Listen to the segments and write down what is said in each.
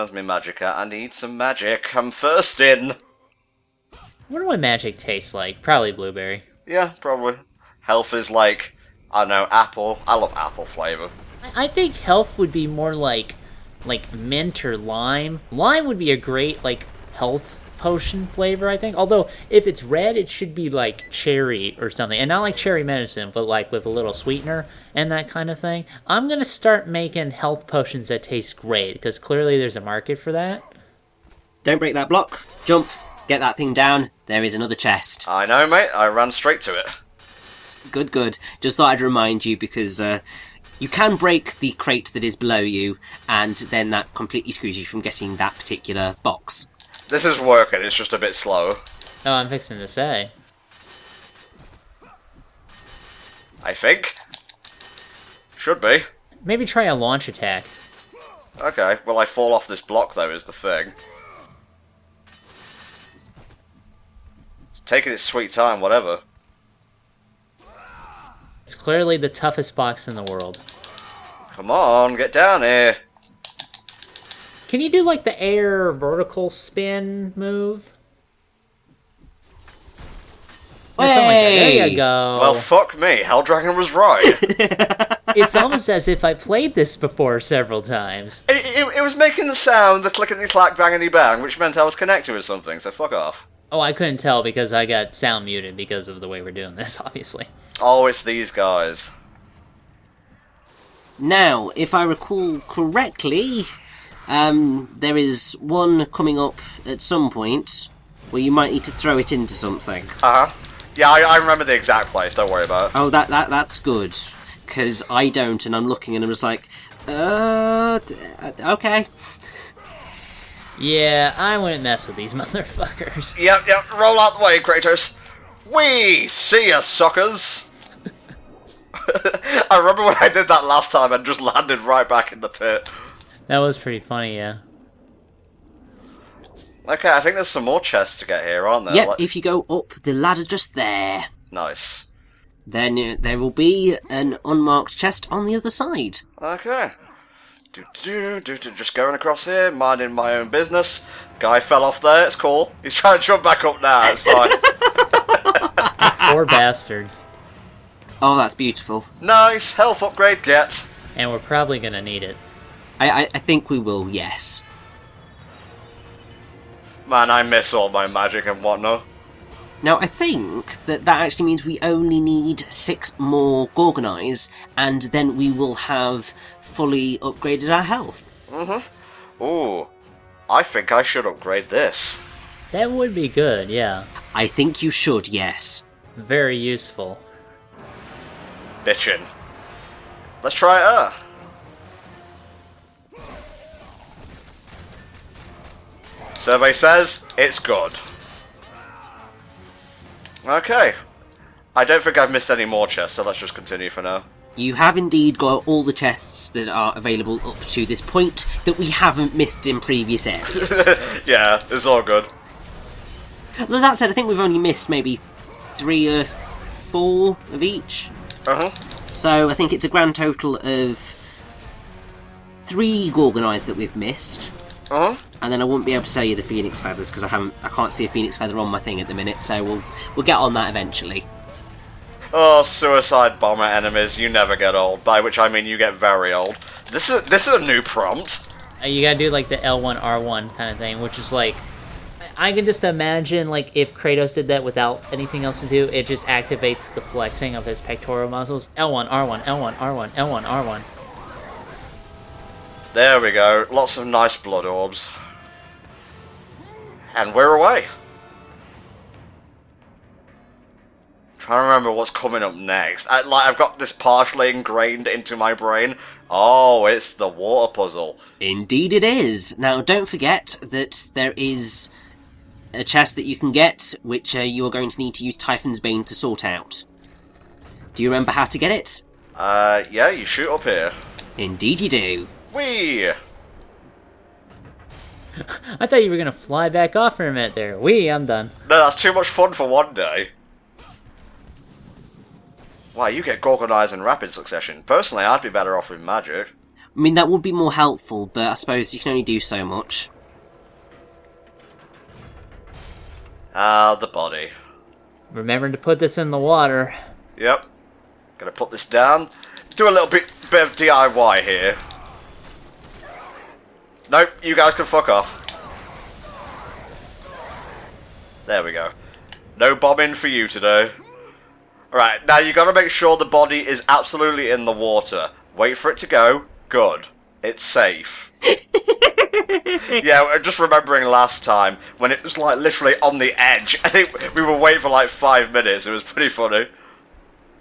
Where's my magic at? I need some magic. I'm thirsting. I wonder what magic tastes like. Probably blueberry. Yeah, probably. Health is like, I don't know, apple. I love apple flavor. I think health would be more like mint or lime. Lime would be a great like health potion flavor, I think. Although if it's red, it should be like cherry or something, and not like cherry medicine, but like with a little sweetener and that kind of thing. I'm gonna start making health potions that taste great because clearly there's a market for that. Don't break that block. Jump. Get that thing down. There is another chest. I know, mate. I ran straight to it. Good, good. Just thought I'd remind you because you can break the crate that is below you, and then that completely screws you from getting that particular box. This is working. It's just a bit slow. Oh, I'm fixing to say. I think. Should be. Maybe try a launch attack. Okay, well I fall off this block though is the thing. It's taking its sweet time, whatever. It's clearly the toughest box in the world. Come on, get down here. Can you do like the air vertical spin move? Or something like that. There you go. Well, fuck me. Hell Dragon was right. It's almost as if I played this before several times. It was making the sound, the clickety-clack, bangity-bang, which meant I was connected with something, so fuck off. Oh, I couldn't tell because I got sound muted because of the way we're doing this, obviously. Oh, it's these guys. Now, if I recall correctly, there is one coming up at some point where you might need to throw it into something. Uh-huh. Yeah, I remember the exact place, don't worry about it. Oh, that's good, because I don't, and I'm looking and I'm just like, okay. Yeah, I wouldn't mess with these motherfuckers. Yep, roll out the way, Kratos. We see ya, suckers! I remember when I did that last time and just landed right back in the pit. That was pretty funny, yeah. Okay, I think there's some more chests to get here, aren't there? Yep, if you go up the ladder just there, Nice. then there will be an unmarked chest on the other side. Okay. Just going across here, minding my own business. Guy fell off there, it's cool. He's trying to jump back up now, it's fine. Poor bastard. Oh, that's beautiful. Nice, health upgrade get. And we're probably gonna need it. I think we will, yes. Man, I miss all my magic and whatnot. Now, I think that actually means we only need 6 more Gorgoneyes, and then we will have fully upgraded our health. Mm-hmm. Ooh, I think I should upgrade this. That would be good, yeah. I think you should, yes. Very useful. Bitchin'. Let's try it. Survey says it's good. Okay. I don't think I've missed any more chests, so let's just continue for now. You have indeed got all the chests that are available up to this point that we haven't missed in previous areas. Yeah, it's all good. Though that said, I think we've only missed maybe 3 or 4 of each. Uh-huh. So I think it's a grand total of 3 Gorgoneyes that we've missed. Uh-huh. And then I won't be able to tell you the Phoenix Feathers because I can't see a Phoenix Feather on my thing at the minute, so we'll get on that eventually. Oh, suicide bomber enemies, you never get old. By which I mean you get very old. This is a new prompt. You gotta do like the L1, R1 kind of thing, which is like... I can just imagine like if Kratos did that without anything else to do, it just activates the flexing of his pectoral muscles. L1, R1, L1, R1, L1, R1. There we go. Lots of nice blood orbs. And we're away. Trying to remember what's coming up next. I've got this partially ingrained into my brain. Oh, it's the water puzzle. Indeed it is. Now, don't forget that there is a chest that you can get, which you are going to need to use Typhon's Bane to sort out. Do you remember how to get it? Yeah, you shoot up here. Indeed you do. Whee! I thought you were gonna fly back off for a minute there. I'm done. No, that's too much fun for one day. Wow, you get Gorgonized in rapid succession. Personally, I'd be better off with magic. I mean, that would be more helpful, but I suppose you can only do so much. Ah, the body. Remembering to put this in the water. Yep. Gonna put this down. Do a little bit of DIY here. Nope, you guys can fuck off. There we go. No bombing for you today. Alright, now you gotta make sure the body is absolutely in the water. Wait for it to go. Good. It's safe. Yeah, just remembering last time when it was like literally on the edge. I think we were waiting for like 5 minutes. It was pretty funny.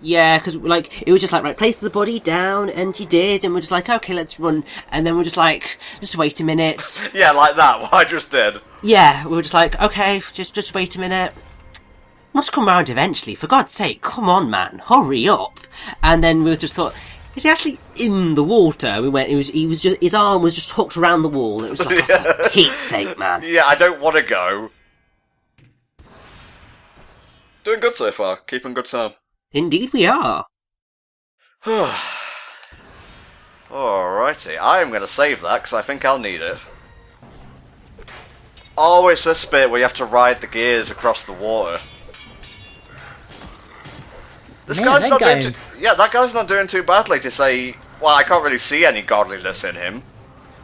Yeah, because like it was just like, right, place the body down, and you did, and we're just like, okay, let's run, and then we're just like, just wait a minute. Yeah, like that. What I just did. Yeah, we were just like, okay, just wait a minute. Must come round eventually. For God's sake, come on, man, hurry up! And then we just thought, is he actually in the water? We went. His arm was just hooked around the wall. And it was like, oh, for Pete's sake, man. Yeah, I don't want to go. Doing good so far. Keeping good time. Indeed, we are. Alrighty, I am going to save that because I think I'll need it. Oh, it's this bit where you have to ride the gears across the water. This Man, guy's that not guy doing too... Yeah, that guy's not doing too badly to say... Well, I can't really see any godliness in him.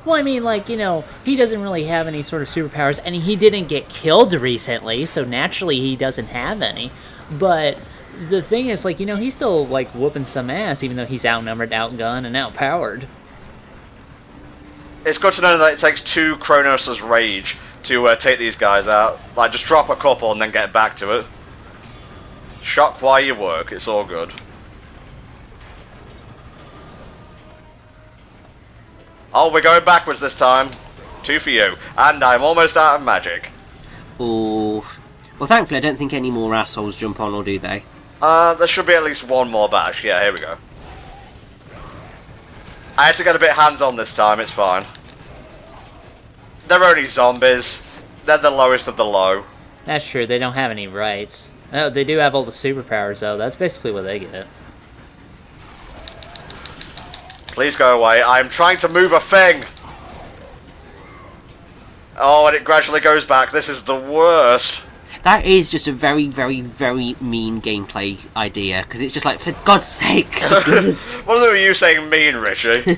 Well, I mean, like, you know, he doesn't really have any sort of superpowers, and he didn't get killed recently, so naturally he doesn't have any. But the thing is, like, you know, he's still, like, whooping some ass, even though he's outnumbered, outgunned, and outpowered. It's good to know that it takes 2 Kronos' rage to take these guys out. Like, just drop a couple and then get back to it. Shock while you work, it's all good. Oh, we're going backwards this time. 2 for you. And I'm almost out of magic. Oh. Well, thankfully, I don't think any more assholes jump on, or do they? There should be at least one more batch. Yeah, here we go. I had to get a bit hands-on this time, it's fine. They're only zombies. They're the lowest of the low. That's true, they don't have any rights. Oh, they do have all the superpowers, though. That's basically what they get. Please go away. I'm trying to move a thing! Oh, and it gradually goes back. This is the worst. That is just a very, very, very mean gameplay idea, because it's just like, for God's sake, just do this. What are you saying mean, Richie?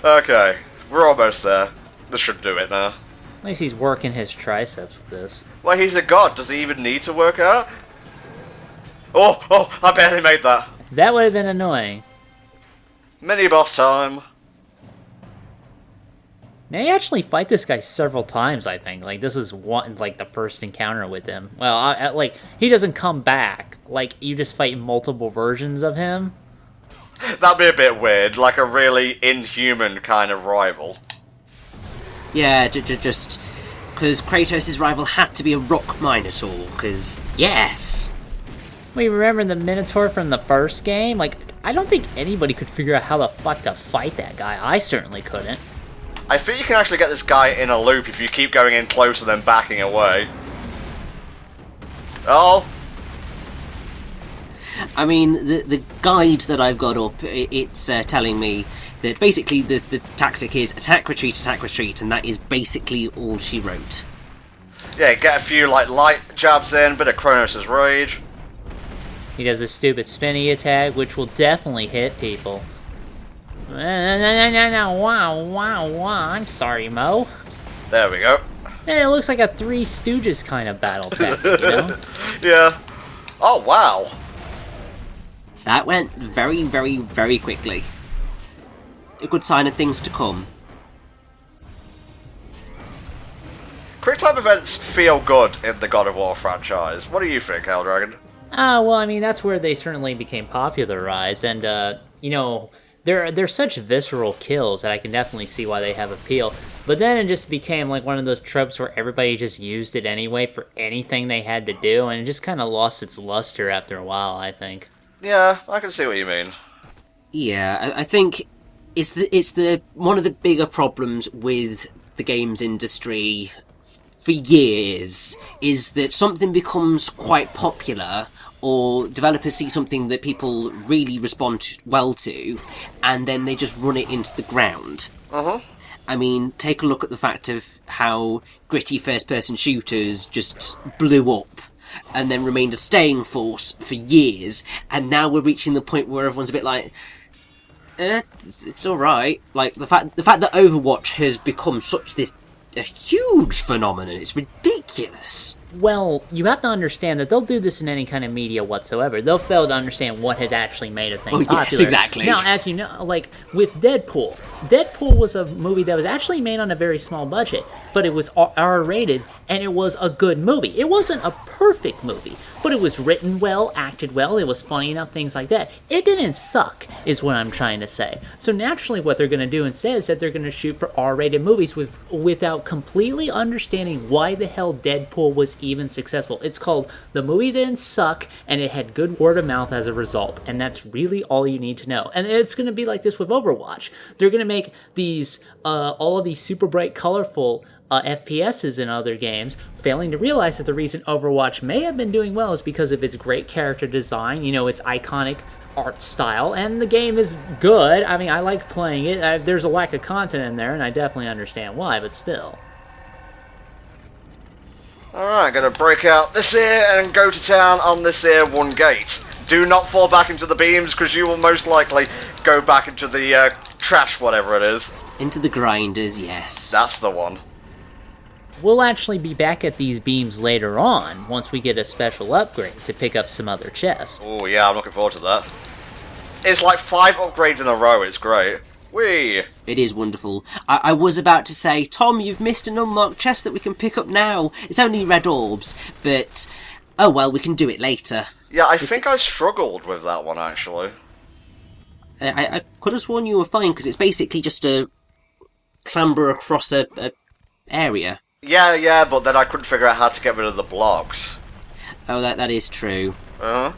Okay, we're almost there. This should do it now. At least he's working his triceps with this. Well, he's a god. Does he even need to work out? Oh, I barely made that. That would have been annoying. Mini-boss time. Now you actually fight this guy several times, I think. Like, this is like the first encounter with him. Well, like, he doesn't come back. Like, you just fight multiple versions of him. That'd be a bit weird, like a really inhuman kind of rival. Yeah, just because Kratos' rival had to be a rock minotaur, because, yes! We remember the Minotaur from the first game? Like, I don't think anybody could figure out how the fuck to fight that guy. I certainly couldn't. I think you can actually get this guy in a loop if you keep going in close and then backing away. Oh! I mean, the guide that I've got up, it's telling me that basically the tactic is attack, retreat, and that is basically all she wrote. Yeah, get a few like light jabs in, bit of Kronos' rage. He does a stupid spinny attack, which will definitely hit people. No, wow, I'm sorry, Mo. There we go. It looks like a Three Stooges kind of battle tactic, you know? Yeah. Oh, wow. That went very, very, very quickly. A good sign of things to come. Quick time events feel good in the God of War franchise. What do you think, Helldragon? Well, I mean, that's where they certainly became popularized, and, you know, they're such visceral kills that I can definitely see why they have appeal. But then it just became like one of those tropes where everybody just used it anyway for anything they had to do, and it just kind of lost its luster after a while, I think. Yeah, I can see what you mean. Yeah, I think it's the one of the bigger problems with the games industry for years is that something becomes quite popular or developers see something that people really respond well to, and then they just run it into the ground. I mean, take a look at the fact of how gritty first-person shooters just blew up and then remained a staying force for years, and now we're reaching the point where everyone's a bit like, it's alright. Like, the fact that Overwatch has become a huge phenomenon, it's ridiculous. Well, you have to understand that they'll do this in any kind of media whatsoever. They'll fail to understand what has actually made a thing popular. Yes, exactly. Now, as you know, like, with Deadpool was a movie that was actually made on a very small budget, but it was R-rated, and it was a good movie. It wasn't a perfect movie, but it was written well, acted well, it was funny enough, things like that. It didn't suck, is what I'm trying to say. So naturally, what they're going to do instead is that they're going to shoot for R-rated movies without completely understanding why the hell Deadpool was even successful. It's called The Movie Didn't Suck, and it had good word of mouth as a result, and that's really all you need to know. And it's going to be like this with Overwatch. They're going to make these all of these super bright, colorful FPSs in other games, failing to realize that the reason Overwatch may have been doing well is because of its great character design, its iconic art style, and the game is good. I mean, I like playing it. There's a lack of content in there, and I definitely understand why, but still. Alright, gonna break out this here and go to town on this here one gate. Do not fall back into the beams, because you will most likely go back into the trash, whatever it is. Into the grinders, yes. That's the one. We'll actually be back at these beams later on, once we get a special upgrade to pick up some other chests. Oh yeah, I'm looking forward to that. It's like 5 upgrades in a row, it's great. Whee! It is wonderful. I was about to say, Tom, you've missed an unlocked chest that we can pick up now. It's only red orbs, but oh well, we can do it later. Yeah, I think I struggled with that one, actually. I could have sworn you were fine, because it's basically just a clamber across a area. Yeah, but then I couldn't figure out how to get rid of the blocks. Oh, that is true. Uh-huh.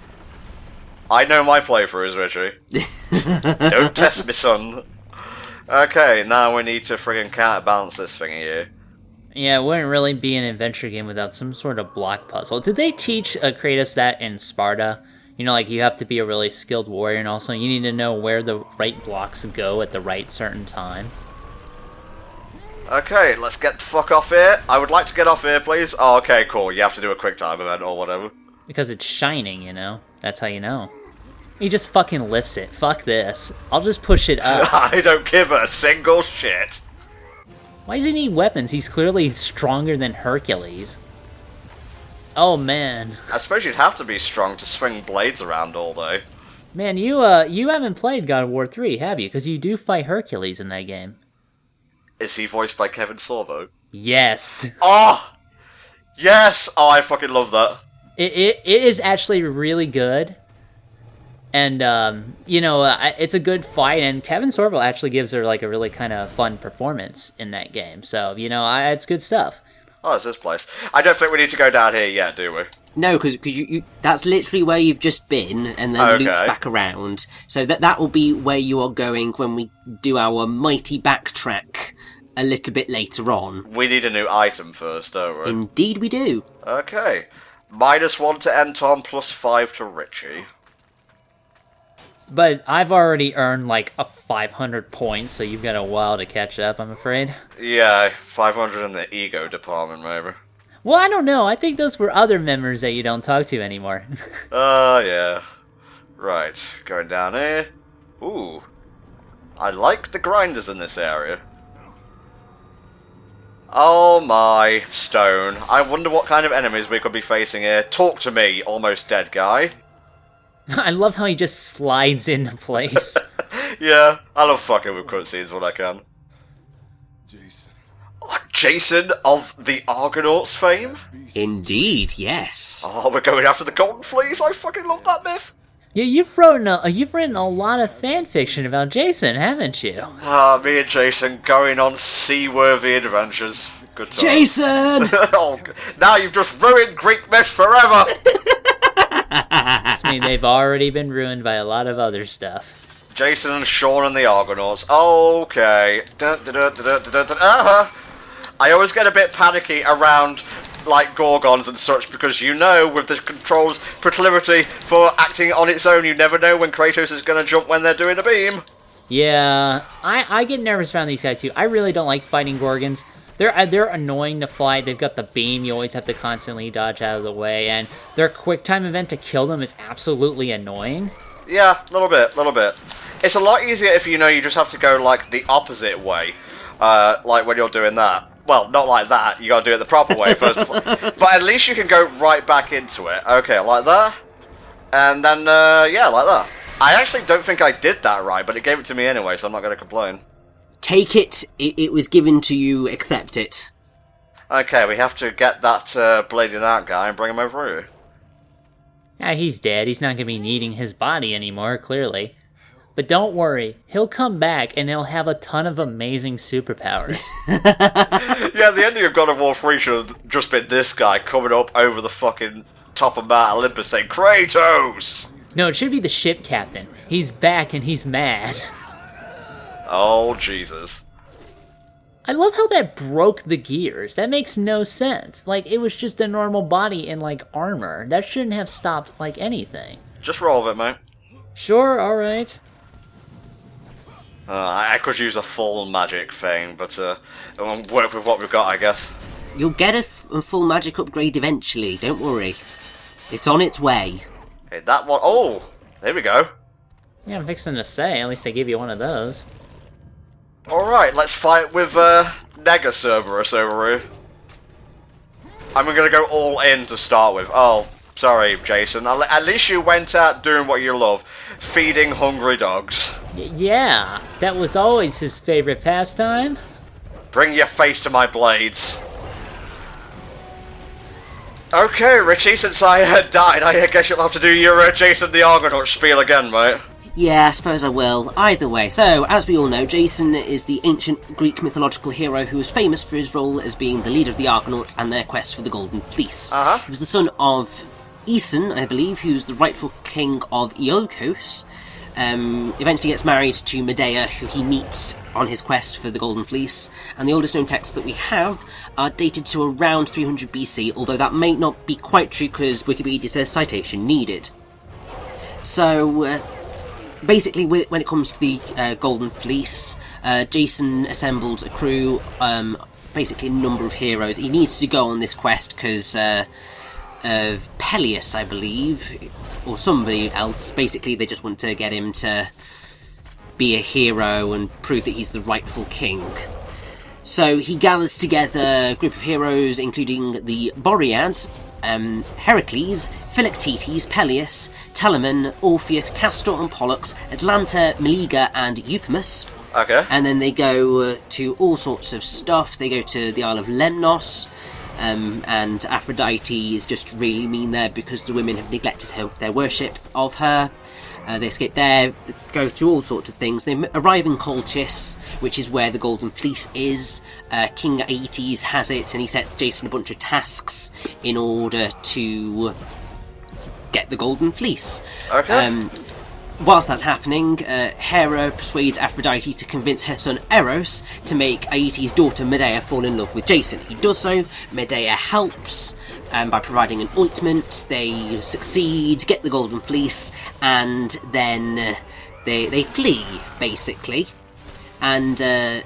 I know my playthroughs, Richie. Don't test me, son. Okay, now we need to friggin' counterbalance this thing here. Yeah, it wouldn't really be an adventure game without some sort of block puzzle. Did they teach Kratos that in Sparta? Like, you have to be a really skilled warrior, and also you need to know where the right blocks go at the right certain time. Okay, let's get the fuck off here. I would like to get off here, please. Oh, okay, cool. You have to do a quick time event or whatever. Because it's shining, That's how you know. He just fucking lifts it. Fuck this. I'll just push it up. I don't give a single shit. Why does he need weapons? He's clearly stronger than Hercules. Oh, man. I suppose you'd have to be strong to swing blades around all day. Man, you haven't played God of War 3, have you? Because you do fight Hercules in that game. Is he voiced by Kevin Sorbo? Yes. Oh! Yes! Oh, I fucking love that. It is actually really good. And, it's a good fight, and Kevin Sorbo actually gives her, like, a really kind of fun performance in that game. So, it's good stuff. Oh, it's this place. I don't think we need to go down here yet, do we? No, because you that's literally where you've just been, and then looped back around. So that will be where you are going when we do our mighty backtrack a little bit later on. We need a new item first, don't we? Indeed we do. Okay. -1 to Anton, +5 to Richie. But I've already earned, like, a 500 points, so you've got a while to catch up, I'm afraid. Yeah, 500 in the ego department, maybe. Well, I don't know. I think those were other members that you don't talk to anymore. Yeah. Right, going down here. Ooh. I like the grinders in this area. Oh my, stone. I wonder what kind of enemies we could be facing here. Talk to me, almost dead guy. I love how he just slides into place. Yeah, I love fucking with cutscenes when I can. Jason. Oh, Jason of the Argonauts fame? Indeed, yes. Oh, we're going after the Golden Fleece. I fucking love that myth. Yeah, you've written a lot of fan fiction about Jason, haven't you? Me and Jason going on seaworthy adventures. Good time. Jason! Oh, now you've just ruined Greek myth forever. I mean, they've already been ruined by a lot of other stuff. Jason and Sean and the Argonauts. Okay. I always get a bit panicky around like Gorgons and such, because you know, with the control's proclivity for acting on its own, you never know when Kratos is going to jump when they're doing a beam. Yeah, I get nervous around these guys too. I really don't like fighting Gorgons. They're annoying to fight. They've got the beam. You always have to constantly dodge out of the way, and their quick time event to kill them is absolutely annoying. Yeah, a little bit. It's a lot easier if you know you just have to go like the opposite way, like when you're doing that. Well, not like that. You gotta do it the proper way first of all. But at least you can go right back into it. Okay, like that, and then yeah, like that. I actually don't think I did that right, but it gave it to me anyway, so I'm not gonna complain. Take it. It was given to you. Accept it. Okay, we have to get that bladed out guy and bring him over here. Yeah, he's dead. He's not gonna be needing his body anymore, clearly. But don't worry, he'll come back and he'll have a ton of amazing superpowers. Yeah, the ending of God of War 3 should have just been this guy coming up over the fucking top of Mount Olympus saying, Kratos! No, it should be the ship captain. He's back and he's mad. Oh, Jesus. I love how that broke the gears. That makes no sense. Like, it was just a normal body in, like, armor. That shouldn't have stopped, like, anything. Just roll with it, mate. Sure, alright. I could use a full magic thing, but we'll work with what we've got, I guess. You'll get a full magic upgrade eventually. Don't worry. It's on its way. Hey, that one... Oh! There we go. Yeah, I'm fixing to say, at least they give you one of those. Alright, let's fight with Nega Cerberus over here. I'm gonna go all in to start with. Oh, sorry, Jason. At least you went out doing what you love. Feeding hungry dogs. Yeah, that was always his favorite pastime. Bring your face to my blades. Okay, Richie, since I died, I guess you'll have to do your Jason the Argonaut spiel again, mate. Yeah, I suppose I will. Either way, so, as we all know, Jason is the ancient Greek mythological hero who is famous for his role as being the leader of the Argonauts and their quest for the Golden Fleece. He was the son of Aeson, I believe, who's the rightful king of Iolcos. Eventually gets married to Medea, who he meets on his quest for the Golden Fleece, and the oldest known texts that we have are dated to around 300 BC, although that may not be quite true because Wikipedia says citation needed. So, basically, when it comes to the Golden Fleece, Jason assembled a crew, basically a number of heroes. He needs to go on this quest because of Peleus, I believe, or somebody else. Basically, they just want to get him to be a hero and prove that he's the rightful king. So he gathers together a group of heroes, including the Boreads, Heracles, Philoctetes, Peleus, Telamon, Orpheus, Castor and Pollux, Atlanta, Meleager and Euphemus. Okay. And then they go to all sorts of stuff. They go to the Isle of Lemnos, and Aphrodite is just really mean there because the women have neglected their worship of her. They escape there, go through all sorts of things. They arrive in Colchis, which is where the Golden Fleece is. King Aeetes has it, and he sets Jason a bunch of tasks in order to get the Golden Fleece. Okay. Whilst that's happening, Hera persuades Aphrodite to convince her son Eros to make Aeetes' daughter Medea fall in love with Jason. He does so, Medea helps by providing an ointment. They succeed, get the Golden Fleece, and then they flee, basically. And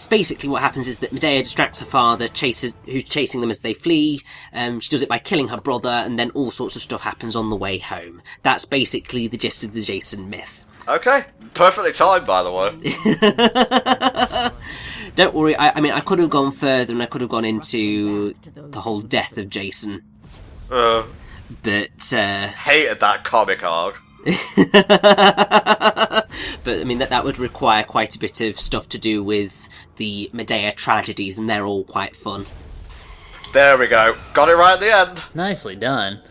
basically what happens is that Medea distracts her father, who's chasing them as they flee. She does it by killing her brother, and then all sorts of stuff happens on the way home. That's basically the gist of the Jason myth. Okay. Perfectly timed, by the way. Don't worry, I mean, I could have gone further, and I could have gone into the whole death of Jason. But, hated that comic arc. But, I mean, that would require quite a bit of stuff to do with the Medea tragedies, and they're all quite fun. There we go. Got it right at the end. Nicely done.